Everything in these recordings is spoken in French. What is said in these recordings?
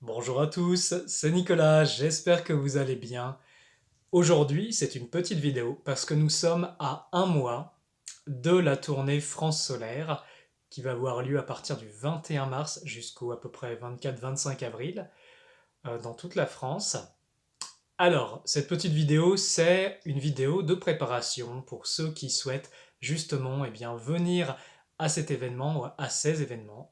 Bonjour à tous, c'est Nicolas, j'espère que vous allez bien. Aujourd'hui, c'est une petite vidéo parce que nous sommes à un mois de la tournée France Solaire qui va avoir lieu à partir du 21 mars jusqu'au à peu près 24-25 avril dans toute la France. Alors, cette petite vidéo, c'est une vidéo de préparation pour ceux qui souhaitent justement venir à cet événement, à ces événements,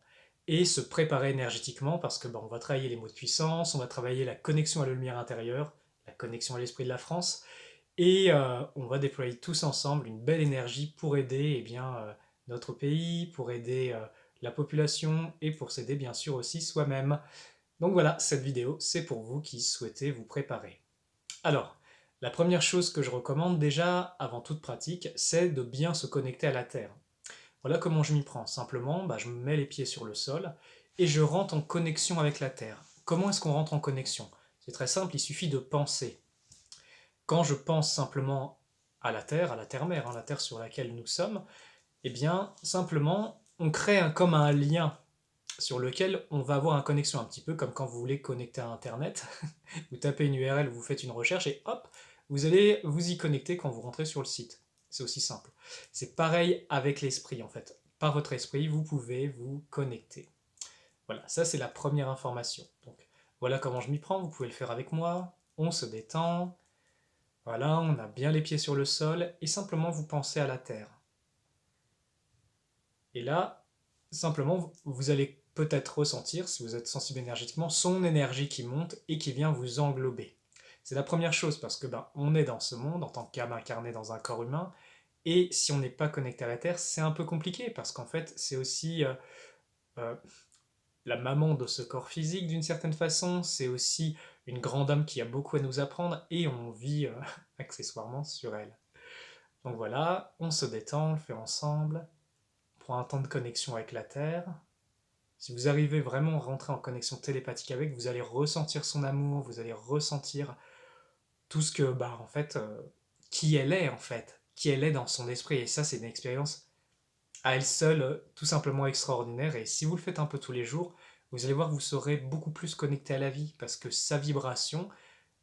et se préparer énergétiquement parce que on va travailler les mots de puissance, on va travailler la connexion à la lumière intérieure, la connexion à l'esprit de la France, et on va déployer tous ensemble une belle énergie pour aider notre pays, pour aider la population et pour s'aider bien sûr aussi soi-même. Donc voilà, cette vidéo, c'est pour vous qui souhaitez vous préparer. Alors, la première chose que je recommande déjà, avant toute pratique, c'est de bien se connecter à la Terre. Voilà comment je m'y prends. Simplement, je me mets les pieds sur le sol et je rentre en connexion avec la Terre. Comment est-ce qu'on rentre en connexion? C'est très simple, il suffit de penser. Quand je pense simplement à la Terre-mère, la Terre sur laquelle nous sommes, eh bien, simplement, on crée comme un lien sur lequel on va avoir une connexion, un petit peu comme quand vous voulez connecter à Internet. Vous tapez une URL, vous faites une recherche et hop, vous allez vous y connecter quand vous rentrez sur le site. C'est aussi simple. C'est pareil avec l'esprit en fait. Par votre esprit, vous pouvez vous connecter. Voilà, ça c'est la première information. Donc voilà comment je m'y prends, vous pouvez le faire avec moi. On se détend. Voilà, on a bien les pieds sur le sol et simplement vous pensez à la terre. Et là, simplement, vous allez peut-être ressentir, si vous êtes sensible énergétiquement, son énergie qui monte et qui vient vous englober. C'est la première chose parce que on est dans ce monde en tant qu'âme incarnée dans un corps humain et si on n'est pas connecté à la Terre, c'est un peu compliqué parce qu'en fait, c'est aussi euh, la maman de ce corps physique d'une certaine façon, c'est aussi une grande âme qui a beaucoup à nous apprendre et on vit accessoirement sur elle. Donc voilà, on se détend, on le fait ensemble, on prend un temps de connexion avec la Terre. Si vous arrivez vraiment à rentrer en connexion télépathique avec, vous allez ressentir son amour, vous allez ressentir tout ce que, en fait, qui elle est, en fait, qui elle est dans son esprit. Et ça, c'est une expérience à elle seule, tout simplement extraordinaire. Et si vous le faites un peu tous les jours, vous allez voir que vous serez beaucoup plus connecté à la vie, parce que sa vibration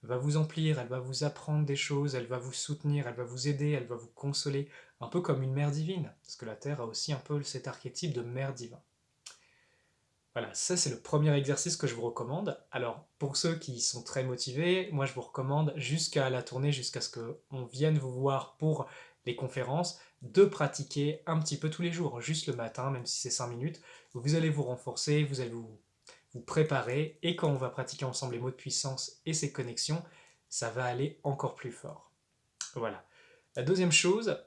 va vous emplir, elle va vous apprendre des choses, elle va vous soutenir, elle va vous aider, elle va vous consoler, un peu comme une mère divine, parce que la Terre a aussi un peu cet archétype de mère divine. Voilà, ça c'est le premier exercice que je vous recommande. Alors, pour ceux qui sont très motivés, moi je vous recommande jusqu'à la tournée, jusqu'à ce qu'on vienne vous voir pour les conférences, de pratiquer un petit peu tous les jours, juste le matin, même si c'est 5 minutes. Vous allez vous renforcer, vous allez vous préparer, et quand on va pratiquer ensemble les mots de puissance et ces connexions, ça va aller encore plus fort. Voilà. La deuxième chose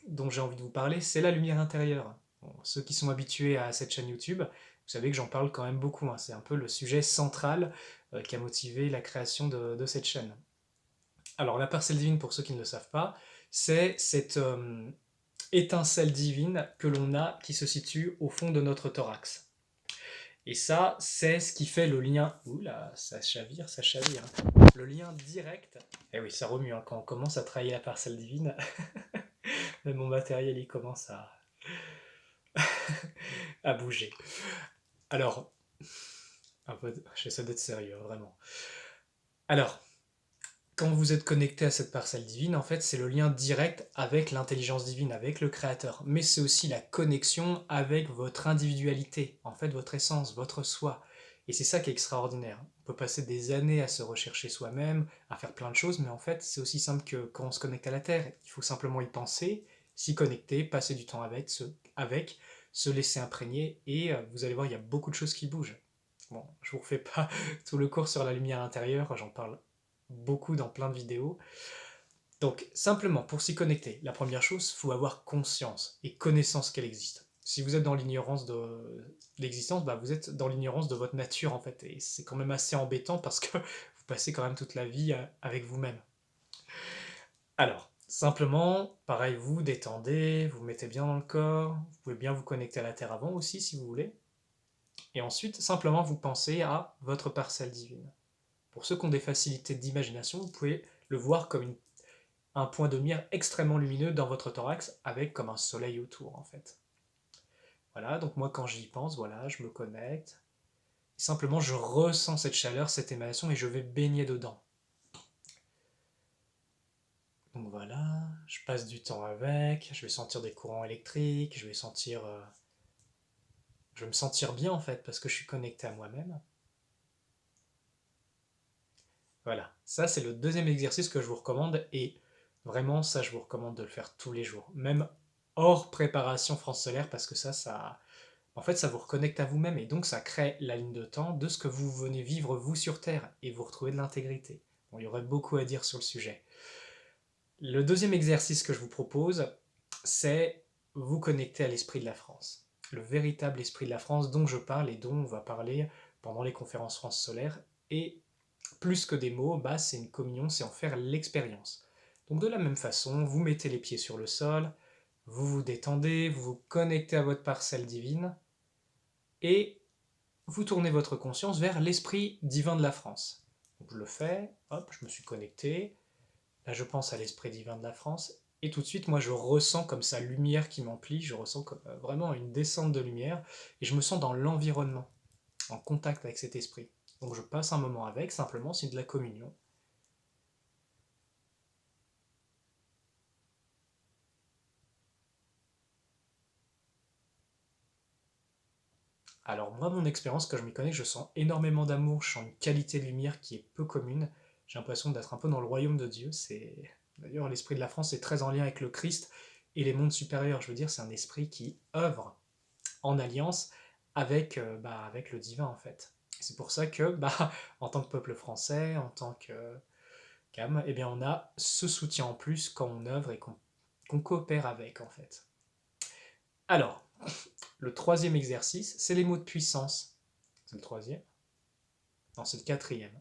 dont j'ai envie de vous parler, c'est la lumière intérieure. Bon, ceux qui sont habitués à cette chaîne YouTube, vous savez que j'en parle quand même beaucoup. C'est un peu le sujet central qui a motivé la création de cette chaîne. Alors la parcelle divine, pour ceux qui ne le savent pas, c'est cette étincelle divine que l'on a qui se situe au fond de notre thorax. Et ça, c'est ce qui fait le lien. Oula, ça chavire, ça chavire. Le lien direct. Eh oui, ça remue quand on commence à travailler la parcelle divine. Même mon matériel, il commence à bouger. Alors, j'essaie d'être sérieux, vraiment. Alors, quand vous êtes connecté à cette parcelle divine, en fait, c'est le lien direct avec l'intelligence divine, avec le Créateur. Mais c'est aussi la connexion avec votre individualité, en fait, votre essence, votre soi. Et c'est ça qui est extraordinaire. On peut passer des années à se rechercher soi-même, à faire plein de choses, mais en fait, c'est aussi simple que quand on se connecte à la Terre. Il faut simplement y penser, s'y connecter, passer du temps se laisser imprégner, et vous allez voir, il y a beaucoup de choses qui bougent. Bon, je vous refais pas tout le cours sur la lumière intérieure, j'en parle beaucoup dans plein de vidéos. Donc, simplement, pour s'y connecter, la première chose, il faut avoir conscience et connaissance qu'elle existe. Si vous êtes dans l'ignorance de l'existence, vous êtes dans l'ignorance de votre nature, en fait. Et c'est quand même assez embêtant parce que vous passez quand même toute la vie avec vous-même. Alors, simplement, pareil, vous détendez, vous mettez bien dans le corps, vous pouvez bien vous connecter à la Terre avant aussi, si vous voulez. Et ensuite, simplement, vous pensez à votre parcelle divine. Pour ceux qui ont des facilités d'imagination, vous pouvez le voir comme un point de mire extrêmement lumineux dans votre thorax avec comme un soleil autour en fait. Voilà, donc moi quand j'y pense, voilà, je me connecte, Simplement, je ressens cette chaleur, cette émanation, et je vais baigner dedans. Donc voilà, je passe du temps avec, je vais sentir des courants électriques, je vais me sentir bien en fait, parce que je suis connecté à moi-même. Voilà, ça c'est le deuxième exercice que je vous recommande, et vraiment ça je vous recommande de le faire tous les jours, même hors préparation France solaire, parce que en fait ça vous reconnecte à vous-même, et donc ça crée la ligne de temps de ce que vous venez vivre vous sur Terre, et vous retrouvez de l'intégrité. Bon, il y aurait beaucoup à dire sur le sujet. Le deuxième exercice que je vous propose, c'est vous connecter à l'esprit de la France. Le véritable esprit de la France dont je parle et dont on va parler pendant les conférences France solaire. Et plus que des mots, bah, c'est une communion, c'est en faire l'expérience. Donc de la même façon, vous mettez les pieds sur le sol, vous vous détendez, vous vous connectez à votre parcelle divine et vous tournez votre conscience vers l'esprit divin de la France. Donc je le fais, hop, je me suis connecté, là je pense à l'esprit divin de la France et tout de suite moi je ressens comme sa lumière qui m'emplit, je ressens comme vraiment une descente de lumière et je me sens dans l'environnement, en contact avec cet esprit. Donc je passe un moment avec, simplement c'est de la communion. Alors moi, mon expérience, quand je m'y connecte, je sens énormément d'amour, je sens une qualité de lumière qui est peu commune. J'ai l'impression d'être un peu dans le royaume de Dieu. D'ailleurs, l'esprit de la France est très en lien avec le Christ et les mondes supérieurs. Je veux dire, c'est un esprit qui œuvre en alliance avec le divin, en fait. C'est pour ça que, en tant que peuple français, en tant que CAM, eh bien, on a ce soutien en plus quand on œuvre et qu'on coopère avec, en fait. Alors, le troisième exercice, c'est les mots de puissance. C'est le troisième. Non, c'est le quatrième.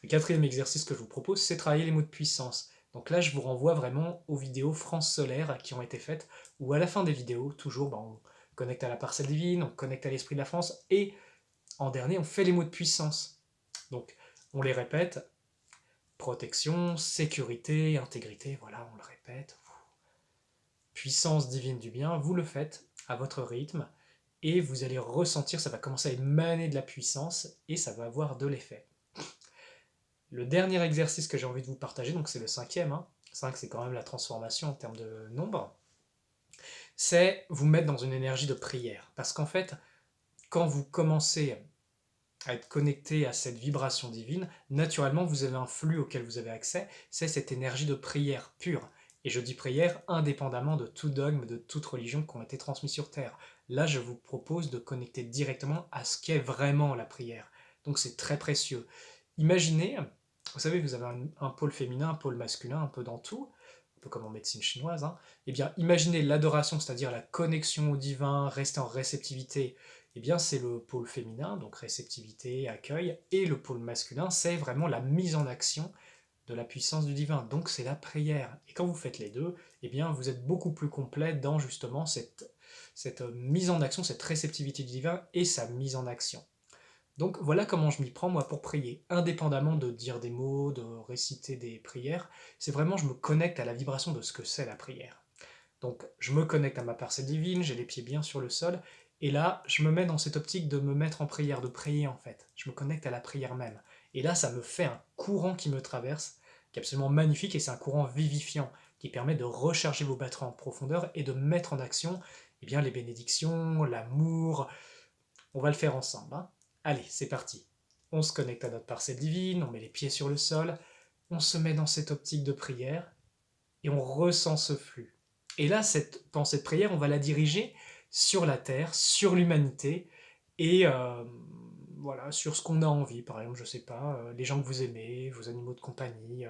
Le quatrième exercice que je vous propose, c'est travailler les mots de puissance. Donc là, je vous renvoie vraiment aux vidéos France solaire qui ont été faites, où à la fin des vidéos, toujours, on connecte à la parcelle divine, on connecte à l'esprit de la France, et en dernier, on fait les mots de puissance. Donc, on les répète, protection, sécurité, intégrité, voilà, on le répète. Puissance divine du bien, vous le faites à votre rythme, et vous allez ressentir, ça va commencer à émaner de la puissance, et ça va avoir de l'effet. Le dernier exercice que j'ai envie de vous partager, donc c'est le cinquième, 5 c'est quand même la transformation en termes de nombre, c'est vous mettre dans une énergie de prière. Parce qu'en fait, quand vous commencez à être connecté à cette vibration divine, naturellement vous avez un flux auquel vous avez accès, c'est cette énergie de prière pure. Et je dis prière indépendamment de tout dogme, de toute religion qui ont été transmis sur Terre. Là, je vous propose de connecter directement à ce qu'est vraiment la prière. Donc c'est très précieux. Imaginez, vous savez, vous avez un pôle féminin, un pôle masculin, un peu dans tout, un peu comme en médecine chinoise. Eh bien, imaginez l'adoration, c'est-à-dire la connexion au divin, rester en réceptivité. Eh bien, c'est le pôle féminin, donc réceptivité, accueil, et le pôle masculin, c'est vraiment la mise en action de la puissance du divin. Donc, c'est la prière. Et quand vous faites les deux, eh bien, vous êtes beaucoup plus complet dans justement cette mise en action, cette réceptivité du divin et sa mise en action. Donc voilà comment je m'y prends moi pour prier, indépendamment de dire des mots, de réciter des prières, c'est vraiment je me connecte à la vibration de ce que c'est la prière. Donc je me connecte à ma parcelle divine, j'ai les pieds bien sur le sol, et là je me mets dans cette optique de me mettre en prière, de prier en fait. Je me connecte à la prière même. Et là ça me fait un courant qui me traverse, qui est absolument magnifique, et c'est un courant vivifiant, qui permet de recharger vos batteries en profondeur et de mettre en action les bénédictions, l'amour. On va le faire ensemble. Allez, c'est parti. On se connecte à notre parcelle divine, on met les pieds sur le sol, on se met dans cette optique de prière et on ressent ce flux. Et là, cette pensée de prière, on va la diriger sur la terre, sur l'humanité et voilà, sur ce qu'on a envie. Par exemple, je sais pas, les gens que vous aimez, vos animaux de compagnie,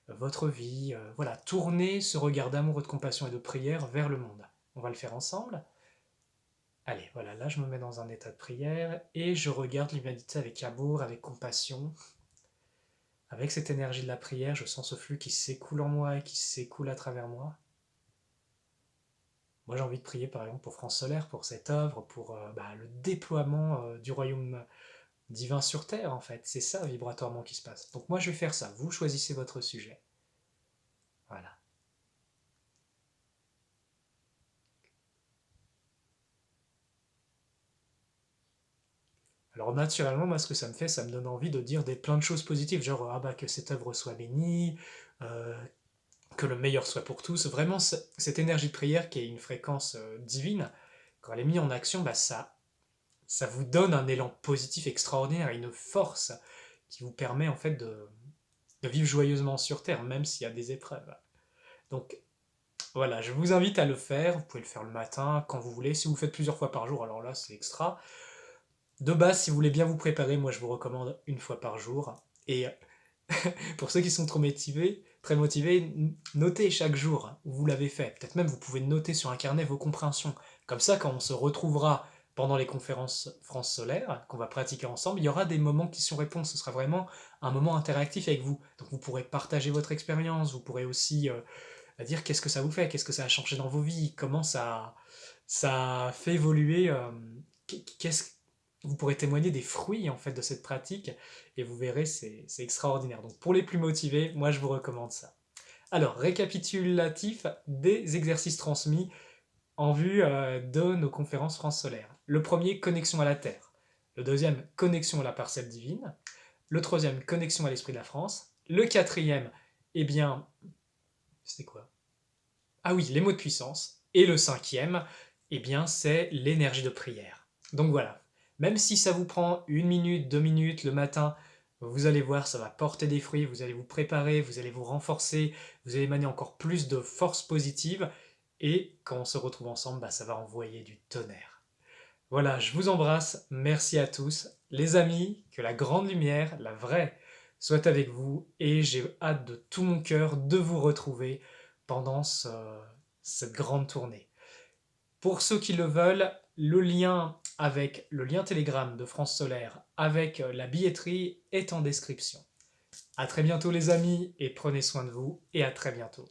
votre vie. Voilà, tournez ce regard d'amour, de compassion et de prière vers le monde. On va le faire ensemble. Allez, voilà, là je me mets dans un état de prière et je regarde l'humanité avec amour, avec compassion. Avec cette énergie de la prière, je sens ce flux qui s'écoule en moi et qui s'écoule à travers moi. Moi j'ai envie de prier par exemple pour France Solaire, pour cette œuvre, pour le déploiement du royaume divin sur Terre en fait. C'est ça vibratoirement qui se passe. Donc moi je vais faire ça, vous choisissez votre sujet. Voilà. Alors naturellement, moi ce que ça me donne envie de dire plein de choses positives, genre ah bah que cette œuvre soit bénie, euh, que le meilleur soit pour tous. Vraiment, cette énergie de prière qui est une fréquence divine, quand elle est mise en action, bah ça vous donne un élan positif extraordinaire, une force qui vous permet en fait de vivre joyeusement sur Terre, même s'il y a des épreuves. Donc voilà, je vous invite à le faire. Vous pouvez le faire le matin, quand vous voulez. Si vous le faites plusieurs fois par jour, alors là, c'est extra. De base, si vous voulez bien vous préparer, moi, je vous recommande une fois par jour. Et pour ceux qui sont trop motivés, très motivés, notez chaque jour où vous l'avez fait. Peut-être même vous pouvez noter sur un carnet vos compréhensions. Comme ça, quand on se retrouvera pendant les conférences France Solaire, qu'on va pratiquer ensemble, il y aura des moments questions-réponses. Ce sera vraiment un moment interactif avec vous. Donc vous pourrez partager votre expérience, vous pourrez aussi dire qu'est-ce que ça vous fait, qu'est-ce que ça a changé dans vos vies, comment ça fait évoluer, qu'est-ce, vous pourrez témoigner des fruits en fait de cette pratique et vous verrez, c'est extraordinaire. Donc pour les plus motivés, moi je vous recommande ça. Alors, récapitulatif des exercices transmis en vue de nos conférences France Solaire. Le premier, connexion à la Terre. Le deuxième, connexion à la parcelle divine. Le troisième, connexion à l'Esprit de la France. Le quatrième, eh bien, c'était quoi? Ah oui, les mots de puissance. Et le cinquième, eh bien, c'est l'énergie de prière. Donc voilà, même si ça vous prend 1 minute, 2 minutes le matin, vous allez voir, ça va porter des fruits, vous allez vous préparer, vous allez vous renforcer, vous allez émaner encore plus de force positive, et quand on se retrouve ensemble, bah, ça va envoyer du tonnerre. Voilà, je vous embrasse, merci à tous. Les amis, que la grande lumière, la vraie, soit avec vous, et j'ai hâte de tout mon cœur de vous retrouver pendant cette grande tournée. Pour ceux qui le veulent, le lien avec le lien Telegram de France Solaire avec la billetterie est en description. A très bientôt les amis et prenez soin de vous et à très bientôt.